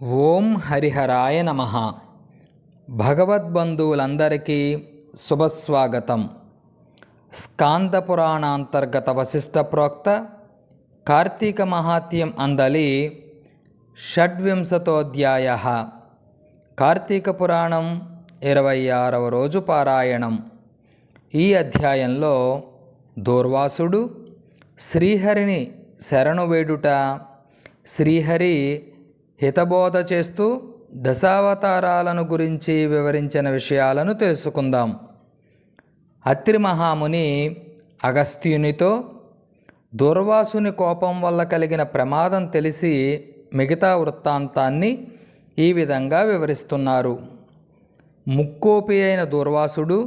ఓం హరిహరాయ నమః. భగవద్బంధువులందరికీ శుభస్వాగతం. స్కాంద పురాణాంతర్గత వశిష్ఠ ప్రోక్త కార్తీక మహాత్యం అందలి షడ్వింశతోధ్యాయ. కార్తీక పురాణం 26వ రోజు పారాయణం. ఈ అధ్యాయంలో దూర్వాసుడు శ్రీహరిని శరణు వేడుట, శ్రీహరి హితబోధ చేస్తూ దశావతారాలను గురించి వివరించిన విషయాలను తెలుసుకుందాం. అత్రి మహాముని అగస్త్యునితో దూర్వాసుని కోపం వల్ల కలిగిన ప్రమాదం తెలిసి మిగతా వృత్తాంతాన్ని ఈ విధంగా వివరిస్తున్నారు. ముక్కోపి అయిన దూర్వాసుడు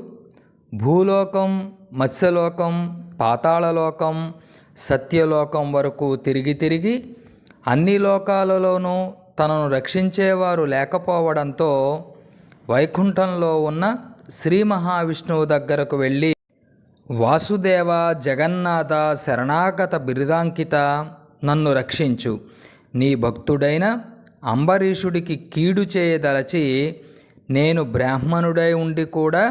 భూలోకం, మత్స్యలోకం, పాతాళలోకం, సత్యలోకం వరకు తిరిగి అన్ని లోకాలలోనూ తనను రక్షించేవారు లేకపోవడంతో వైకుంఠంలో ఉన్న శ్రీ మహావిష్ణువు దగ్గరకు వెళ్ళి, వాసుదేవ, జగన్నాథ, శరణాగత బిరుదాంకిత, నన్ను రక్షించు. నీ భక్తుడైన అంబరీషుడికి కీడు చేయదలచి నేను బ్రాహ్మణుడై ఉండి కూడా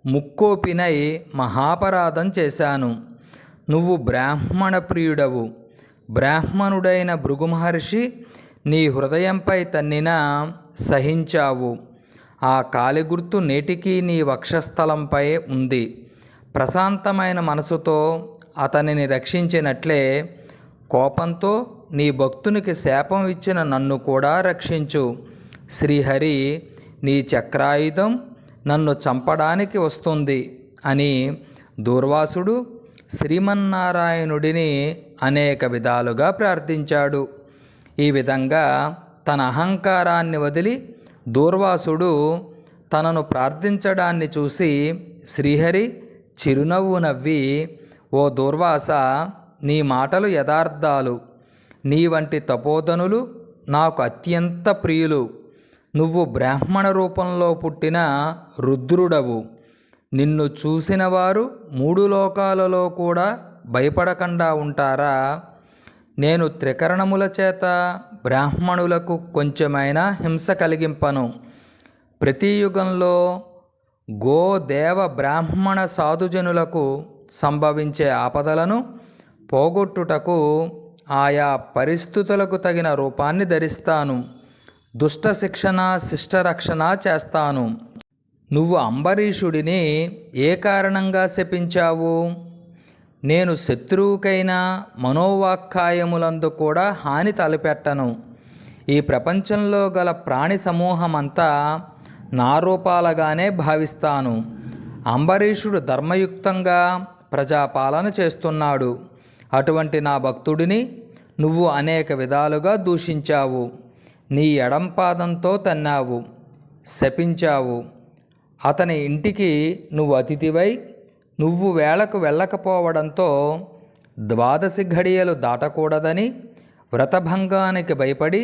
ముక్కోపినై మహాపరాధం చేశాను. నువ్వు బ్రాహ్మణ ప్రియుడవు. బ్రాహ్మణుడైన భృగు మహర్షి నీ హృదయంపై తన్నినా సహించావు. ఆ కాలిగుర్తు నేటికీ నీ వక్షస్థలంపై ఉంది. ప్రశాంతమైన మనసుతో అతనిని రక్షించినట్లే కోపంతో నీ భక్తునికి శాపం ఇచ్చిన నన్ను కూడా రక్షించు. శ్రీహరి నీ చక్రాయుధం నన్ను చంపడానికి వస్తుంది అని దూర్వాసుడు శ్రీమన్నారాయణుడిని అనేక విధాలుగా ప్రార్థించాడు. ఈ విధంగా తన అహంకారాన్ని వదిలి దూర్వాసుడు తనను ప్రార్థించడాన్ని చూసి శ్రీహరి చిరునవ్వు నవ్వి, ఓ దూర్వాస, నీ మాటలు యథార్థాలు. నీ వంటి తపోధనులు నాకు అత్యంత ప్రియులు. నువ్వు బ్రాహ్మణ రూపంలో పుట్టిన రుద్రుడవు. నిన్ను చూసిన వారు 3 లోకాలలో కూడా భయపడకుండా ఉంటారా? నేను త్రికరణముల చేత బ్రాహ్మణులకు కొంచెమైనా హింస కలిగింపను. ప్రతి యుగంలో గో, దేవ, బ్రాహ్మణ సాధుజనులకు సంభవించే ఆపదలను పోగొట్టుటకు ఆయా పరిస్థితులకు తగిన రూపాన్ని ధరిస్తాను. దుష్ట శిక్షణ, శిష్టరక్షణ చేస్తాను. నువ్వు అంబరీషుడిని ఏ కారణంగా శపించావు? నేను శత్రువుకైనా మనోవాక్కాయములందు కూడా హాని తలపెట్టను. ఈ ప్రపంచంలో గల ప్రాణి సమూహమంతా నా రూపాలుగానే భావిస్తాను. అంబరీషుడు ధర్మయుక్తంగా ప్రజాపాలన చేస్తున్నాడు. అటువంటి నా భక్తుడిని నువ్వు అనేక విధాలుగా దూషించావు. నీ ఎడంపాదంతో తన్నావు, శపించావు. అతని ఇంటికి నువ్వు అతిథివై నువ్వు వేళకు వెళ్ళకపోవడంతో 12 ఘడియలు దాటకూడదని వ్రతభంగానికి భయపడి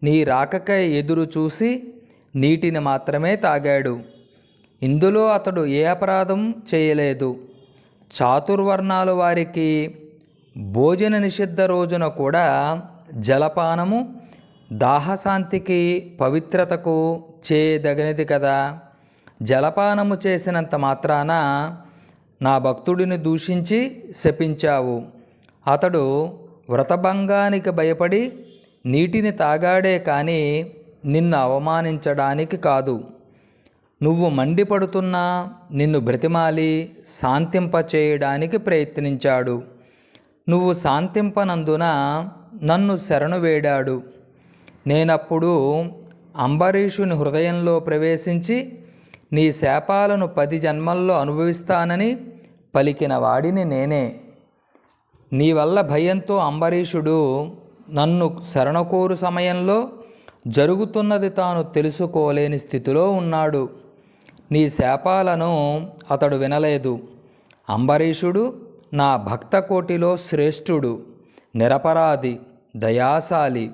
నీ రాకకై ఎదురు చూసి నీటిని మాత్రమే తాగాడు. ఇందులో అతడు ఏ అపరాధం చేయలేదు. చాతుర్వర్ణాల వారికి భోజన నిషిద్ధ రోజున కూడా జలపానము దాహశాంతికి, పవిత్రతకు చేయదగినది కదా. జలపానము చేసినంత మాత్రాన నా భక్తుడిని దూషించి శపించావు. అతడు వ్రతభంగానికి భయపడి నీటిని తాగాడే కానీ నిన్ను అవమానించడానికి కాదు. నువ్వు మండిపడుతున్నా నిన్ను బ్రతిమాలి శాంతింపచేయడానికి ప్రయత్నించాడు. నువ్వు శాంతింపనందున నన్ను శరణు వేడాడు. నేనప్పుడు అంబరీషుని హృదయంలో ప్రవేశించి నీ శాపాలను 10 జన్మల్లో అనుభవిస్తానని పలికిన వాడిని నేనే. నీ వల్ల భయంతో అంబరీషుడు నన్ను శరణకోరు సమయంలో జరుగుతున్నది తాను తెలుసుకోలేని స్థితిలో ఉన్నాడు. నీ శాపాలను అతడు వినలేదు. అంబరీషుడు నా భక్తకోటిలో శ్రేష్ఠుడు, నిరపరాధి, దయాశాలి,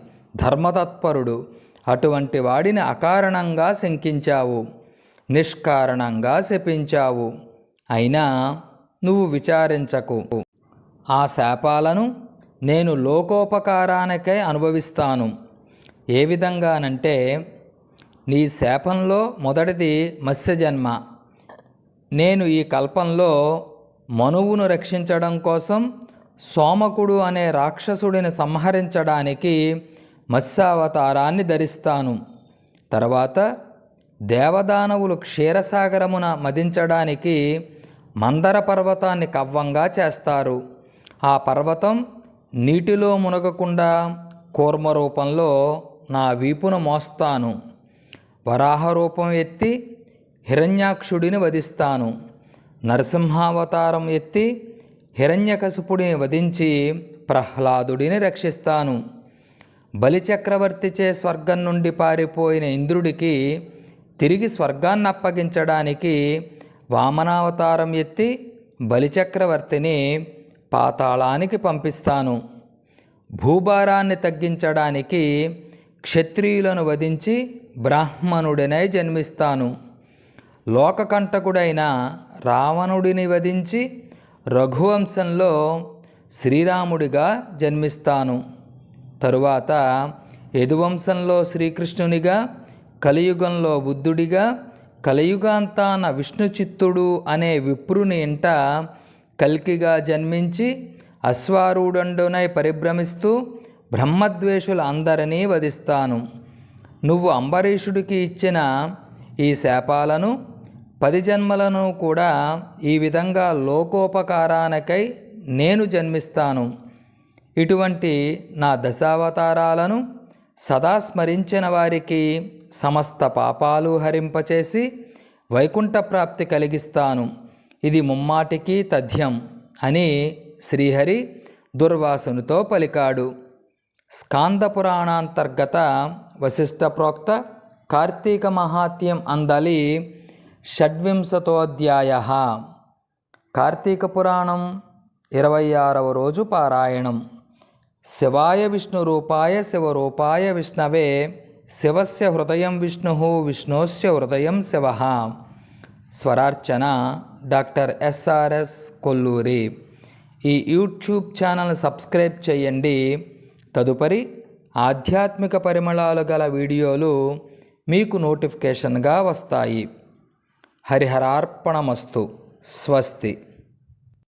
ధర్మతత్పరుడు. అటువంటి వాడిని అకారణంగా శంకించావు, నిష్కారణంగా శపించావు. అయినా నువ్వు విచారించకు. ఆ శాపాలను నేను లోకోపకారానికై అనుభవిస్తాను. ఏ విధంగానంటే, నీ శాపంలో మొదటిది మత్స్యజన్మ. నేను ఈ కల్పంలో మనువును రక్షించడం కోసం సోమకుడు అనే రాక్షసుడిని సంహరించడానికి మత్స్యావతారాన్ని ధరిస్తాను. తర్వాత దేవదానవులు క్షీరసాగరమున మదించడానికి మందర పర్వతాన్ని కవ్వంగా చేస్తారు. ఆ పర్వతం నీటిలో మునగకుండా కూర్మ రూపంలో నా వీపును మోస్తాను. వరాహ రూపం ఎత్తి హిరణ్యాక్షుడిని వధిస్తాను. నరసింహావతారం ఎత్తి హిరణ్యకశిపుడిని వధించి ప్రహ్లాదుడిని రక్షిస్తాను. బలిచక్రవర్తిచే స్వర్గం నుండి పారిపోయిన ఇంద్రుడికి తిరిగి స్వర్గాన్ని అప్పగించడానికి వామనావతారం ఎత్తి బలిచక్రవర్తిని పాతాళానికి పంపిస్తాను. భూభారాన్ని తగ్గించడానికి క్షత్రియులను వధించి బ్రాహ్మణుడినై జన్మిస్తాను. లోకకంటకుడైన రావణుడిని వధించి రఘువంశంలో శ్రీరాముడిగా జన్మిస్తాను. తరువాత యదువంశంలో శ్రీకృష్ణునిగా, కలియుగంలో బుద్ధుడిగా, కలియుగాంతాన విష్ణుచిత్తుడు అనే విప్రుని ఇంట కల్కిగా జన్మించి అశ్వారూఢుడనై పరిభ్రమిస్తూ బ్రహ్మద్వేషుల అందరినీ వధిస్తాను. నువ్వు అంబరీషుడికి ఇచ్చిన ఈ శాపాలను 10 జన్మలను కూడా ఈ విధంగా లోకోపకారానికై నేను జన్మిస్తాను. ఇటువంటి నా దశావతారాలను సదా స్మరించిన వారికి సమస్త పాపాలు హరింపచేసి వైకుంఠ ప్రాప్తి కలిగిస్తాను. ఇది ముమ్మాటికి తథ్యం అని శ్రీహరి దుర్వాసునితో పలికాడు. స్కాంద పురాణాంతర్గత వశిష్ఠ ప్రోక్త కార్తీక మహాత్మ్యం అందలి 26వ కార్తీక పురాణం 26వ రోజు పారాయణం. శివాయ విష్ణు రూపాయ శివరూపాయ విష్ణవే శివస్య హృదయం విష్ణు విష్ణోస్య హృదయం శివ. Swararchana doctor SRS Kolluri. ఈ యూట్యూబ్ ఛానల్ని సబ్స్క్రైబ్ చేయండి. తదుపరి ఆధ్యాత్మిక పరిమళాలు గల వీడియోలు మీకు నోటిఫికేషన్గా వస్తాయి. హరిహరార్పణమస్తు. స్వస్తి.